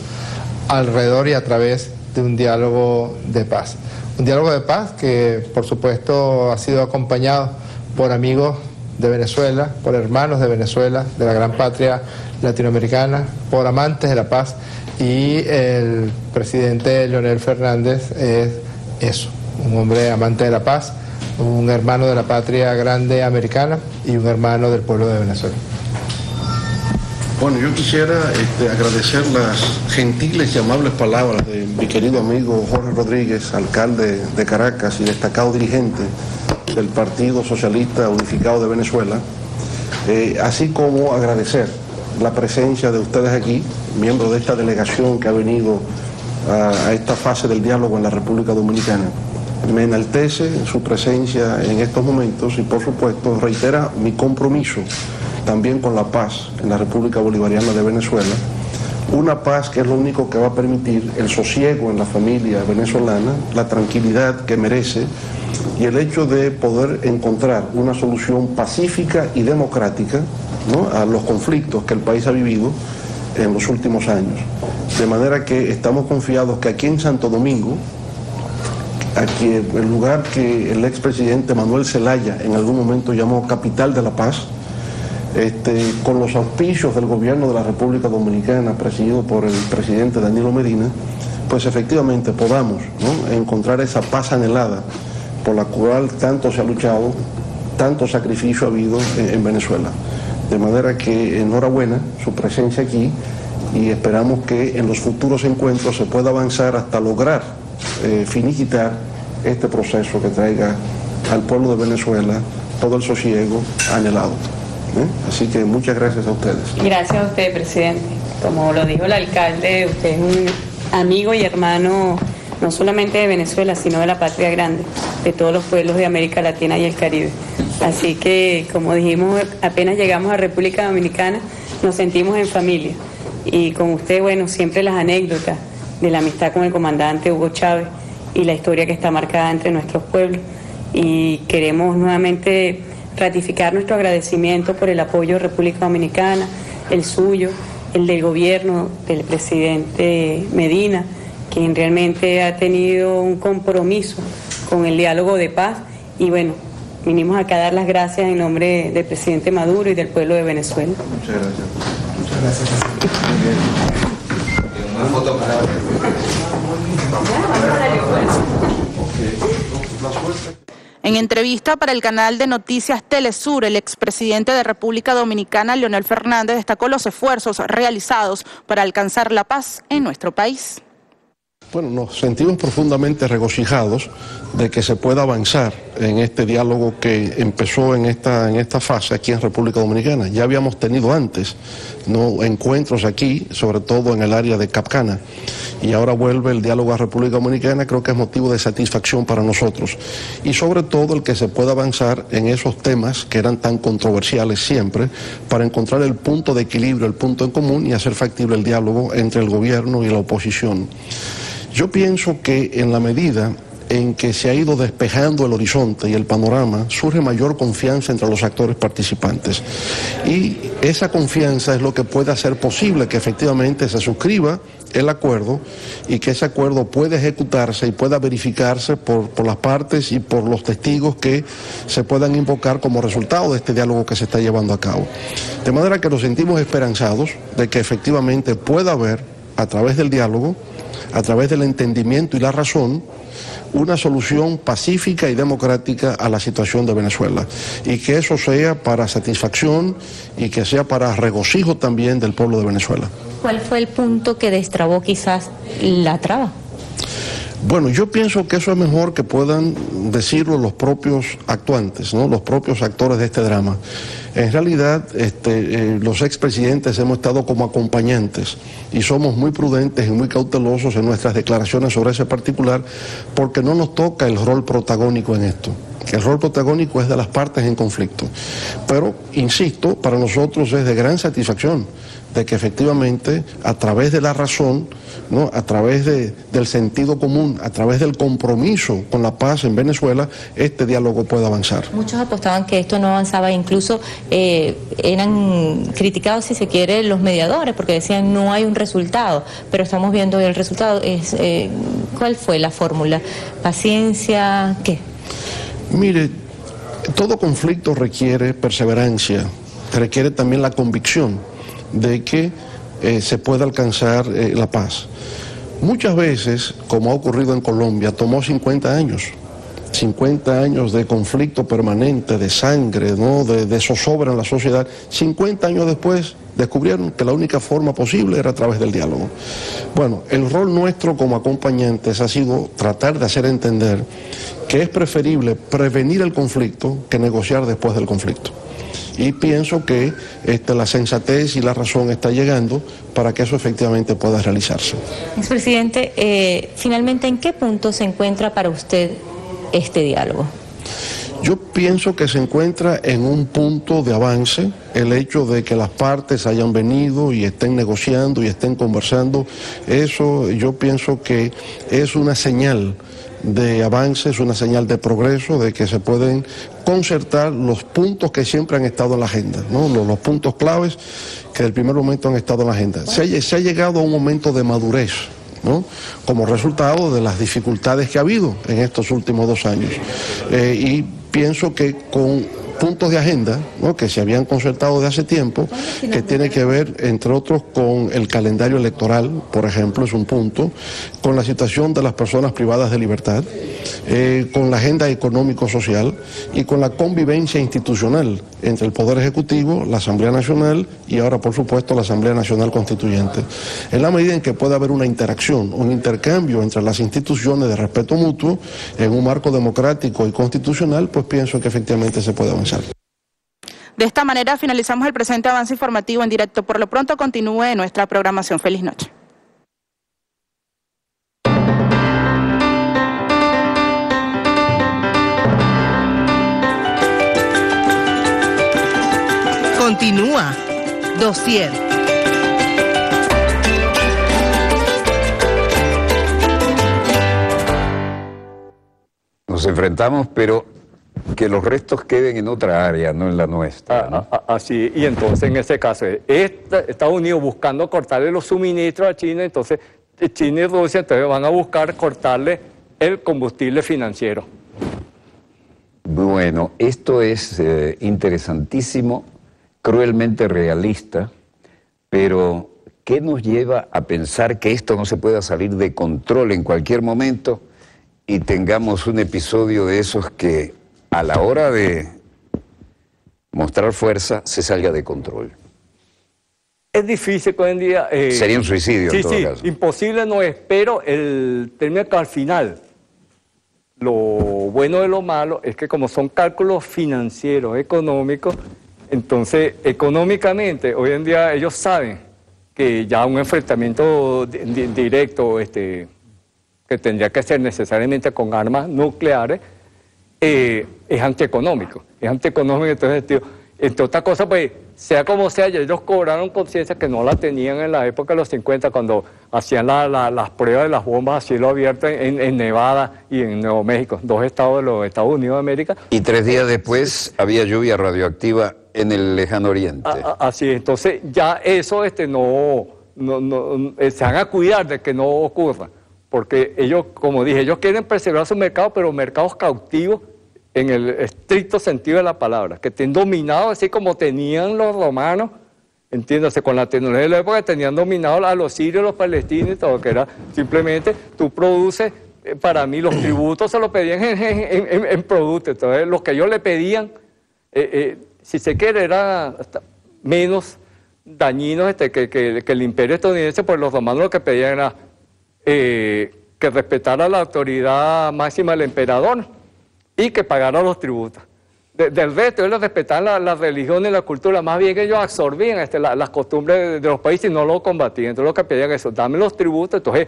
alrededor y a través de un diálogo de paz. Un diálogo de paz que, por supuesto, ha sido acompañado por amigos de Venezuela, por hermanos de Venezuela, de la gran patria latinoamericana, por amantes de la paz, y el presidente Leonel Fernández es eso, un hombre amante de la paz, un hermano de la patria grande americana y un hermano del pueblo de Venezuela. Bueno, yo quisiera agradecer las gentiles y amables palabras de mi querido amigo Jorge Rodríguez, alcalde de Caracas y destacado dirigente del Partido Socialista Unificado de Venezuela, así como agradecer la presencia de ustedes aquí, miembros de esta delegación que ha venido a esta fase del diálogo en la República Dominicana. Me enaltece su presencia en estos momentos y, por supuesto, reitera mi compromiso también con la paz en la República Bolivariana de Venezuela, una paz que es lo único que va a permitir el sosiego en la familia venezolana, la tranquilidad que merece y el hecho de poder encontrar una solución pacífica y democrática, ¿no?, a los conflictos que el país ha vivido en los últimos años. De manera que estamos confiados que aquí en Santo Domingo, aquí el lugar que el expresidente Manuel Zelaya en algún momento llamó capital de la paz, con los auspicios del gobierno de la República Dominicana, presidido por el presidente Danilo Medina, pues efectivamente podamos, ¿no?, encontrar esa paz anhelada por la cual tanto se ha luchado, tanto sacrificio ha habido en Venezuela. De manera que enhorabuena su presencia aquí y esperamos que en los futuros encuentros se pueda avanzar hasta lograr finiquitar este proceso que traiga al pueblo de Venezuela todo el sosiego anhelado. Así que muchas gracias a ustedes. Gracias a usted, presidente. Como lo dijo el alcalde, usted es un amigo y hermano no solamente de Venezuela, sino de la patria grande, de todos los pueblos de América Latina y el Caribe. Así que, como dijimos, apenas llegamos a República Dominicana, nos sentimos en familia. Y con usted, bueno, siempre las anécdotas de la amistad con el comandante Hugo Chávez y la historia que está marcada entre nuestros pueblos. Y queremos nuevamente ratificar nuestro agradecimiento por el apoyo de República Dominicana, el suyo, el del gobierno del presidente Medina, quien realmente ha tenido un compromiso con el diálogo de paz. Y bueno, vinimos acá a dar las gracias en nombre del presidente Maduro y del pueblo de Venezuela. Muchas gracias. Muchas gracias. Muy bien. Una foto para... En entrevista para el canal de noticias Telesur, el expresidente de República Dominicana, Leonel Fernández, destacó los esfuerzos realizados para alcanzar la paz en nuestro país. Bueno, nos sentimos profundamente regocijados de que se pueda avanzar en este diálogo que empezó en esta fase aquí en República Dominicana. Ya habíamos tenido antes, ¿no?, encuentros aquí, sobre todo en el área de Capcana, y ahora vuelve el diálogo a República Dominicana. Creo que es motivo de satisfacción para nosotros. Y sobre todo el que se pueda avanzar en esos temas que eran tan controversiales siempre, para encontrar el punto de equilibrio, el punto en común y hacer factible el diálogo entre el gobierno y la oposición. Yo pienso que en la medida en que se ha ido despejando el horizonte y el panorama, surge mayor confianza entre los actores participantes. Y esa confianza es lo que puede hacer posible que efectivamente se suscriba el acuerdo y que ese acuerdo pueda ejecutarse y pueda verificarse por las partes y por los testigos que se puedan invocar como resultado de este diálogo que se está llevando a cabo. De manera que nos sentimos esperanzados de que efectivamente pueda haber a través del diálogo, a través del entendimiento y la razón, una solución pacífica y democrática a la situación de Venezuela, y que eso sea para satisfacción y que sea para regocijo también del pueblo de Venezuela. ¿Cuál fue el punto que destrabó quizás la traba? Bueno, yo pienso que eso es mejor que puedan decirlo los propios actuantes, ¿no? Los propios actores de este drama. En realidad, los expresidentes hemos estado como acompañantes y somos muy prudentes y muy cautelosos en nuestras declaraciones sobre ese particular, porque no nos toca el rol protagónico en esto. El rol protagónico es de las partes en conflicto. Pero, insisto, para nosotros es de gran satisfacción de que efectivamente a través de la razón, ¿no?, a través del sentido común, a través del compromiso con la paz en Venezuela, este diálogo pueda avanzar. Muchos apostaban que esto no avanzaba, incluso eran criticados, si se quiere, los mediadores, porque decían no hay un resultado, pero estamos viendo el resultado. ¿Cuál fue la fórmula? ¿Paciencia? ¿Qué? Mire, todo conflicto requiere perseverancia, requiere también la convicción de que se pueda alcanzar la paz. Muchas veces, como ha ocurrido en Colombia, tomó 50 años. 50 años de conflicto permanente, de sangre, ¿no?, de zozobra en la sociedad. 50 años después descubrieron que la única forma posible era a través del diálogo. Bueno, el rol nuestro como acompañantes ha sido tratar de hacer entender que es preferible prevenir el conflicto que negociar después del conflicto. Y pienso que la sensatez y la razón está llegando para que eso efectivamente pueda realizarse. Expresidente, finalmente, ¿en qué punto se encuentra para usted este diálogo? Yo pienso que se encuentra en un punto de avance el hecho de que las partes hayan venido y estén negociando y estén conversando. Eso yo pienso que es una señal de avance, es una señal de progreso, de que se pueden concertar los puntos que siempre han estado en la agenda, ¿no? Los puntos claves que desde el primer momento han estado en la agenda. Se ha llegado a un momento de madurez, ¿no?, como resultado de las dificultades que ha habido en estos últimos 2 años. Y pienso que con puntos de agenda, ¿no?, que se habían concertado de hace tiempo, que tiene que ver, entre otros, con el calendario electoral, por ejemplo, es un punto, con la situación de las personas privadas de libertad, con la agenda económico-social y con la convivencia institucional entre el Poder Ejecutivo, la Asamblea Nacional y ahora, por supuesto, la Asamblea Nacional Constituyente. En la medida en que pueda haber una interacción, un intercambio entre las instituciones de respeto mutuo en un marco democrático y constitucional, pues pienso que efectivamente se puede avanzar. De esta manera finalizamos el presente avance informativo en directo. Por lo pronto continúe nuestra programación. Feliz noche. Continúa Dossier. Nos enfrentamos, pero que los restos queden en otra área, no en la nuestra, ¿no? Así, y entonces en ese caso, Estados Unidos buscando cortarle los suministros a China, entonces China y Rusia entonces van a buscar cortarle el combustible financiero. Bueno, esto es interesantísimo, cruelmente realista, pero ¿qué nos lleva a pensar que esto no se pueda salir de control en cualquier momento y tengamos un episodio de esos que a la hora de mostrar fuerza se salga de control? Es difícil que hoy en día... Sería un suicidio en todo caso. Imposible no es, pero el término que al final, lo bueno de lo malo es que como son cálculos financieros, económicos, entonces económicamente hoy en día ellos saben que ya un enfrentamiento directo que tendría que ser necesariamente con armas nucleares, es antieconómico. Es antieconómico, entonces, entre otras cosas, pues, sea como sea, ya ellos cobraron conciencia que no la tenían en la época de los 50, cuando hacían las pruebas de las bombas a cielo abierto en Nevada y en Nuevo México, 2 estados de los Estados Unidos de América. Y 3 días después había lluvia radioactiva en el lejano oriente. Así es, entonces ya eso se van a cuidar de que no ocurra, porque ellos, como dije, ellos quieren preservar su mercado, pero mercados cautivos en el estricto sentido de la palabra, que estén dominados así como tenían los romanos entiéndase, con la tecnología de la época tenían dominado a los sirios, los palestinos y todo, que era simplemente tú produces, para mí los tributos se los pedían en productos, entonces lo que ellos le pedían, si se quiere, era hasta menos dañinos que el imperio estadounidense, pues los romanos lo que pedían era que respetara la autoridad máxima del emperador y que pagara los tributos. Del resto, ellos respetaban la religión y la cultura, más bien ellos absorbían las costumbres de los países y no lo combatían. Entonces lo que pedían es eso, dame los tributos. Entonces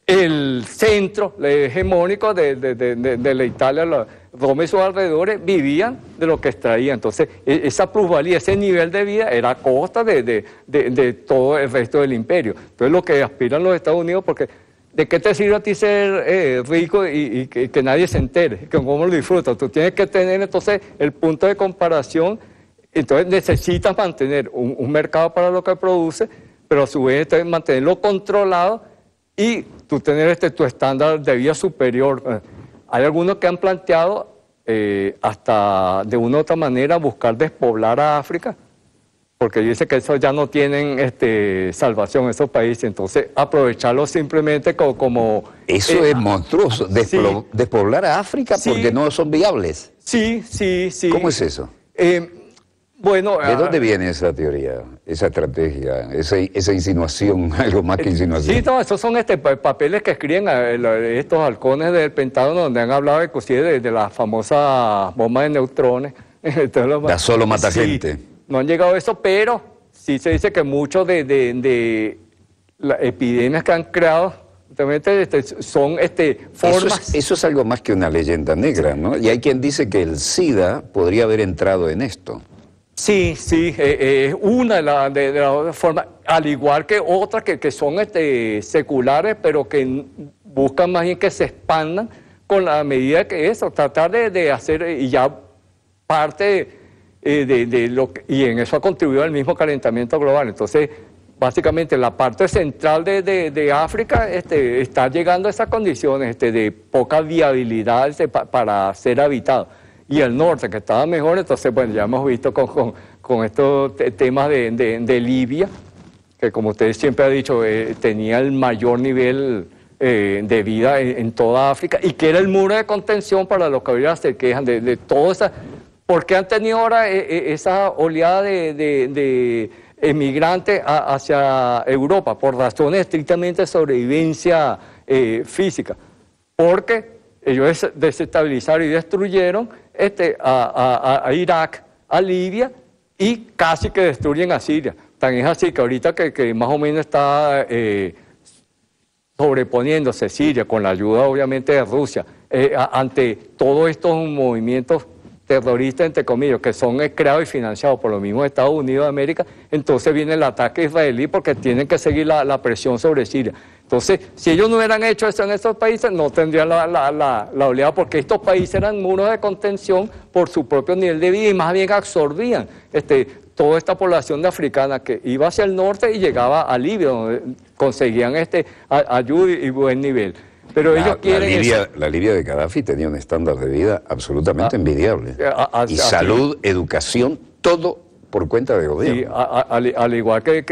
el centro hegemónico de la Italia, Roma y sus alrededores, vivían de lo que extraían. Entonces esa plusvalía, ese nivel de vida era a costa de todo el resto del imperio. Entonces lo que aspiran los Estados Unidos, porque ¿de qué te sirve a ti ser rico y que nadie se entere? Que cómo lo disfrutas. Tú tienes que tener entonces el punto de comparación. Entonces necesitas mantener un mercado para lo que produce, pero a su vez mantenerlo controlado y tú tener tu estándar de vida superior. Hay algunos que han planteado hasta de una u otra manera buscar despoblar a África, porque dice que eso ya no tienen salvación esos países, entonces aprovecharlo simplemente como... Eso es monstruoso, despoblar a África porque no son viables. Sí. ¿Cómo es eso? Bueno... ¿De dónde viene esa teoría, esa estrategia, esa insinuación, algo más que insinuación? Sí, no, esos son papeles que escriben estos halcones del Pentágono, donde han hablado inclusive de la famosa bomba de neutrones. Da solo mata gente. No han llegado a eso, pero sí se dice que muchos de las epidemias que han creado son formas... Eso es algo más que una leyenda negra, ¿no? Y hay quien dice que el SIDA podría haber entrado en esto. Sí, es una de las formas, al igual que otras que son seculares, pero que buscan más bien que se expandan con la medida que eso, tratar de hacer, y ya parte de lo que, y en eso ha contribuido el mismo calentamiento global. Entonces, básicamente la parte central de África está llegando a esas condiciones de poca viabilidad para ser habitado. Y el norte, que estaba mejor, entonces, bueno, ya hemos visto con estos temas de Libia, que como ustedes siempre han dicho, tenía el mayor nivel de vida en toda África, y que era el muro de contención para los que ahorita se quejan de toda esa... ¿Por qué han tenido ahora esa oleada de emigrantes hacia Europa? Por razones estrictamente de sobrevivencia física. Porque ellos desestabilizaron y destruyeron a Irak, a Libia, y casi que destruyen a Siria. Tan es así que ahorita que más o menos está sobreponiéndose Siria, con la ayuda obviamente de Rusia, ante todos estos movimientos terroristas, entre comillas, que son creados y financiados por los mismos Estados Unidos de América, entonces viene el ataque israelí porque tienen que seguir la presión sobre Siria. Entonces, si ellos no hubieran hecho eso en estos países, no tendrían la oleada, porque estos países eran muros de contención por su propio nivel de vida y más bien absorbían toda esta población de africana que iba hacia el norte y llegaba a Libia, donde conseguían ayuda y buen nivel. Pero ellos quieren la Libia de Gaddafi tenía un estándar de vida absolutamente envidiable. Y salud, educación, todo por cuenta de gobierno. Sí, al igual que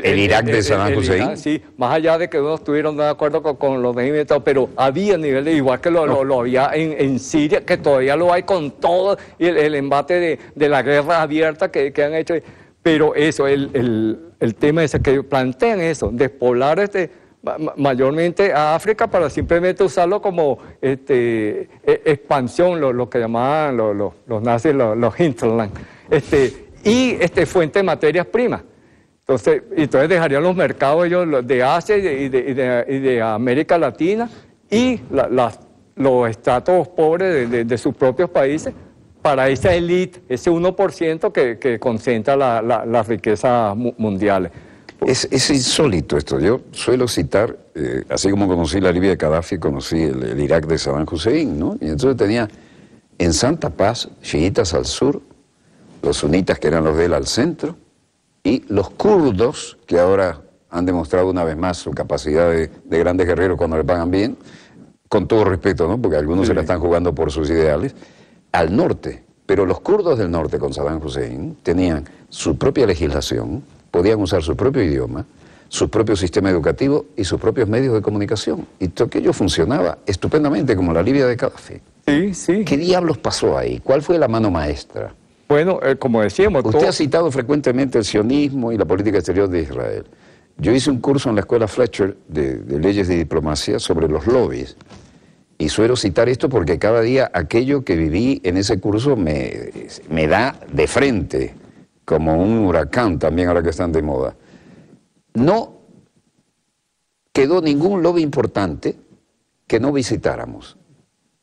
el Irak de Saddam Hussein. Sí, más allá de que uno estuvieron de acuerdo con los regímenes, pero había nivel de igual que lo había en Siria, que todavía lo hay con todo el embate de la guerra abierta que han hecho. Pero eso, el tema es que plantean eso, despoblar mayormente a África para simplemente usarlo como expansión, lo que llamaban los nazis los hinterland, y fuente de materias primas. Entonces dejarían los mercados ellos de Asia y de América Latina y los estratos pobres de sus propios países para esa élite, ese 1% que concentra las riquezas mundiales. Es insólito esto. Yo suelo citar, así como conocí la Libia de Gaddafi, conocí el Irak de Saddam Hussein, ¿no? Y entonces tenía en Santa Paz chiitas al sur, los sunitas que eran los de él al centro, y los kurdos, que ahora han demostrado una vez más su capacidad de grandes guerreros cuando le pagan bien, con todo respeto, ¿no? Porque algunos se la están jugando por sus ideales, al norte. Pero los kurdos del norte con Saddam Hussein tenían su propia legislación, podían usar su propio idioma, su propio sistema educativo y sus propios medios de comunicación. Y todo aquello funcionaba estupendamente, como la Libia de Gaddafi. Sí, sí. ¿Qué diablos pasó ahí? ¿Cuál fue la mano maestra? Bueno, como decíamos... Usted ha citado frecuentemente el sionismo y la política exterior de Israel. Yo hice un curso en la escuela Fletcher de leyes de diplomacia sobre los lobbies. Y suelo citar esto porque cada día aquello que viví en ese curso me da de frente, como un huracán también ahora que están de moda. No quedó ningún lobby importante que no visitáramos.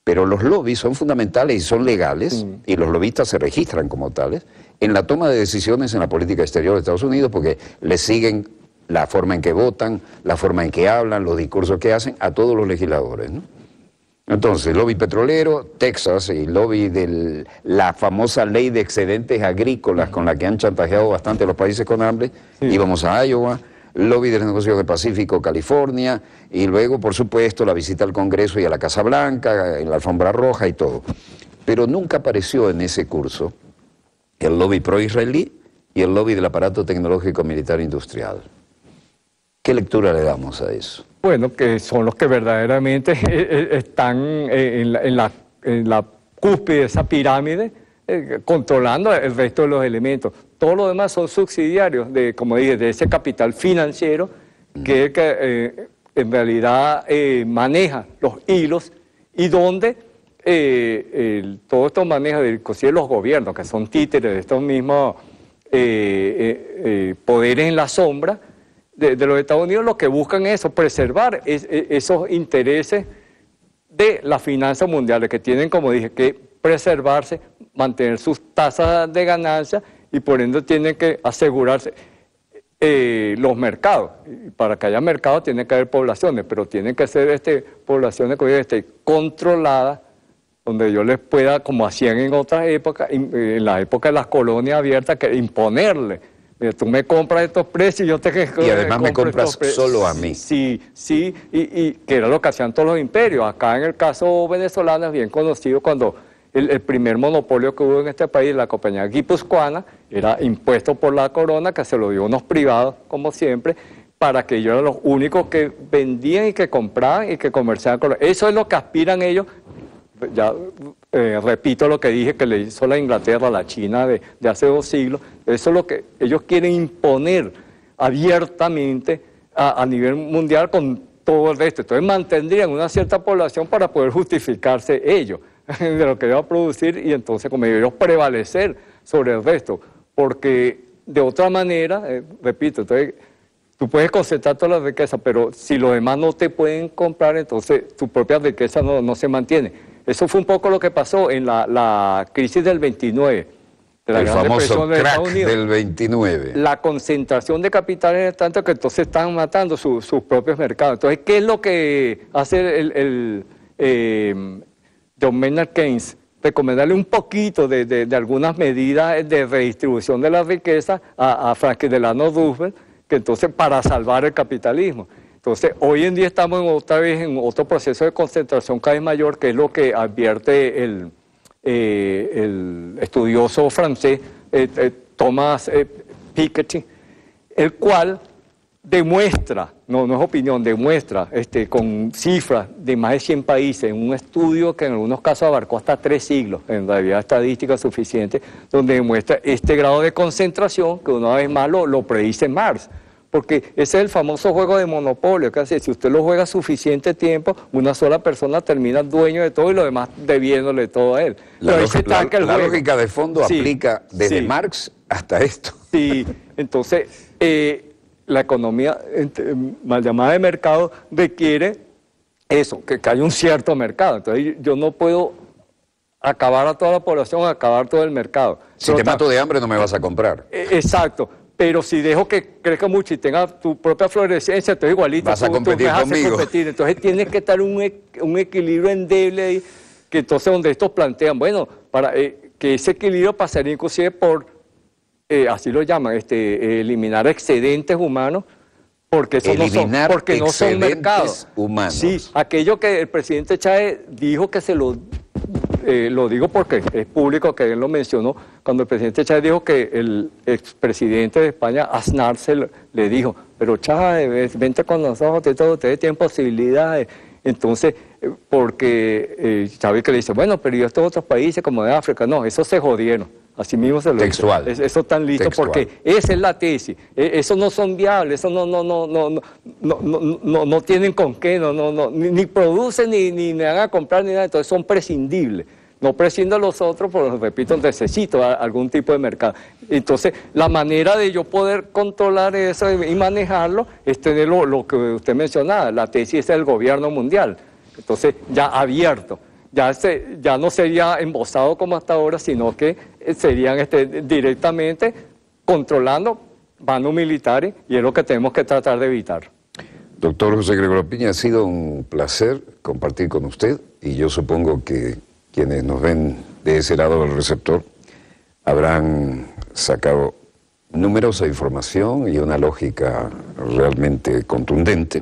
Pero los lobbies son fundamentales y son legales, y los lobistas se registran como tales, en la toma de decisiones en la política exterior de Estados Unidos, porque les siguen la forma en que votan, la forma en que hablan, los discursos que hacen a todos los legisladores, ¿no? Entonces, lobby petrolero, Texas, y lobby de la famosa ley de excedentes agrícolas con la que han chantajeado bastante a los países con hambre, íbamos a Iowa, lobby de los negocios del Pacífico, California, y luego, por supuesto, la visita al Congreso y a la Casa Blanca, en la alfombra roja y todo. Pero nunca apareció en ese curso el lobby pro-israelí y el lobby del aparato tecnológico militar industrial. ¿Qué lectura le damos a eso? Bueno, que son los que verdaderamente están en la cúspide de esa pirámide, controlando el resto de los elementos. Todos los demás son subsidiarios de, como dije, de ese capital financiero que en realidad maneja los hilos y donde todo esto maneja, inclusive los gobiernos, que son títeres de estos mismos poderes en la sombra de los Estados Unidos, lo que buscan es eso, preservar esos intereses de las finanzas mundiales, que tienen, como dije, que preservarse, mantener sus tasas de ganancia y por ende tienen que asegurarse los mercados. Y para que haya mercados tiene que haber poblaciones, pero tienen que ser poblaciones que controladas, donde yo les pueda, como hacían en otras épocas, en la época de las colonias abiertas, que imponerle. Mira, tú me compras estos precios y yo te... Y además me compras solo a mí. Sí, sí, y que era lo que hacían todos los imperios. Acá en el caso venezolano es bien conocido cuando el primer monopolio que hubo en este país, la compañía guipuzcoana, era impuesto por la corona, que se lo dio a unos privados, como siempre, para que ellos eran los únicos que vendían y que compraban y que comerciaban con... Eso es lo que aspiran ellos. Ya repito lo que dije que le hizo la Inglaterra a la China de hace 2 siglos. Eso es lo que ellos quieren imponer abiertamente a nivel mundial con todo el resto. Entonces mantendrían una cierta población para poder justificarse ellos de lo que iba a producir y entonces como ellos prevalecer sobre el resto. Porque de otra manera, repito, entonces tú puedes concentrar toda la riqueza, pero si los demás no te pueden comprar, entonces tu propia riqueza no se mantiene. Eso fue un poco lo que pasó en la crisis del 29, de la Gran Depresión de Estados Unidos. Del 29. La concentración de capitales es tanto que entonces están matando sus propios mercados. Entonces, ¿qué es lo que hace John Maynard Keynes? Recomendarle un poquito de algunas medidas de redistribución de la riqueza a Franklin Delano Roosevelt, que entonces para salvar el capitalismo. Entonces, hoy en día estamos otra vez en otro proceso de concentración cada vez mayor, que es lo que advierte el estudioso francés Thomas Piketty, el cual demuestra, no es opinión, demuestra con cifras de más de 100 países, en un estudio que en algunos casos abarcó hasta 3 siglos, en realidad estadística suficiente, donde demuestra este grado de concentración que una vez más lo predice Marx. Porque ese es el famoso juego de monopolio, que hace, si usted lo juega suficiente tiempo, una sola persona termina dueño de todo y lo demás debiéndole todo a él. La lógica de fondo aplica desde Marx hasta esto. Sí, entonces la economía mal llamada de mercado requiere eso, que haya un cierto mercado. Entonces yo no puedo acabar a toda la población, acabar todo el mercado. Si te mato de hambre no me vas a comprar. Exacto. Pero si dejo que crezca mucho y tenga tu propia florescencia, entonces igualito vas a competir conmigo. Entonces tienes que estar un equilibrio endeble ahí, que entonces donde estos plantean, bueno, para que ese equilibrio pasaría inclusive por, así lo llaman, eliminar excedentes humanos, porque eso no son mercados humanos. Sí, aquello que el presidente Chávez dijo que se lo lo digo porque es público que él lo mencionó, cuando el presidente Chávez dijo que el expresidente de España, Aznar, le dijo, pero Chávez, vente con nosotros, ustedes tienen posibilidades. Entonces, porque Chávez que le dice, bueno, pero yo estos otros países como de África, no, esos se jodieron. Así mismo se lo textual. dice. Eso están listos porque esa es la tesis. Esos no son viables, esos no tienen con qué, ni producen, ni me van a comprar, ni nada, entonces son prescindibles. No prescindo a los otros, porque repito, necesito algún tipo de mercado. Entonces, la manera de yo poder controlar eso y manejarlo es tener lo que usted mencionaba, la tesis del gobierno mundial. Entonces, ya abierto. Ya no sería embosado como hasta ahora, sino que serían directamente controlando bandos militares, y es lo que tenemos que tratar de evitar. Doctor José Gregorio Piña, ha sido un placer compartir con usted, y yo supongo que quienes nos ven de ese lado del receptor habrán sacado numerosa información y una lógica realmente contundente.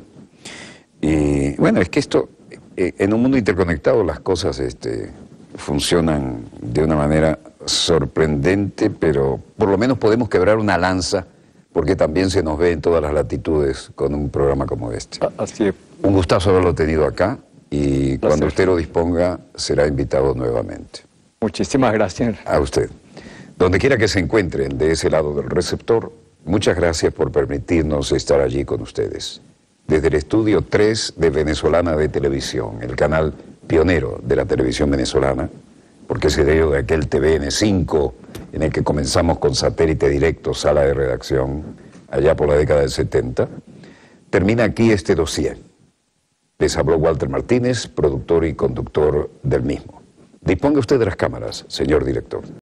Y bueno, es que esto, en un mundo interconectado, las cosas funcionan de una manera sorprendente, pero por lo menos podemos quebrar una lanza, porque también se nos ve en todas las latitudes con un programa como este. Así es. Un gustazo haberlo tenido acá, y cuando usted lo disponga será invitado nuevamente. Muchísimas gracias. A usted. Donde quiera que se encuentren de ese lado del receptor, muchas gracias por permitirnos estar allí con ustedes. Desde el estudio 3 de Venezolana de Televisión, el canal pionero de la televisión venezolana, porque se dio de aquel TVN5 en el que comenzamos con satélite directo, sala de redacción, allá por la década del 70, termina aquí este dossier. Les habló Walter Martínez, productor y conductor del mismo. Disponga usted de las cámaras, señor director.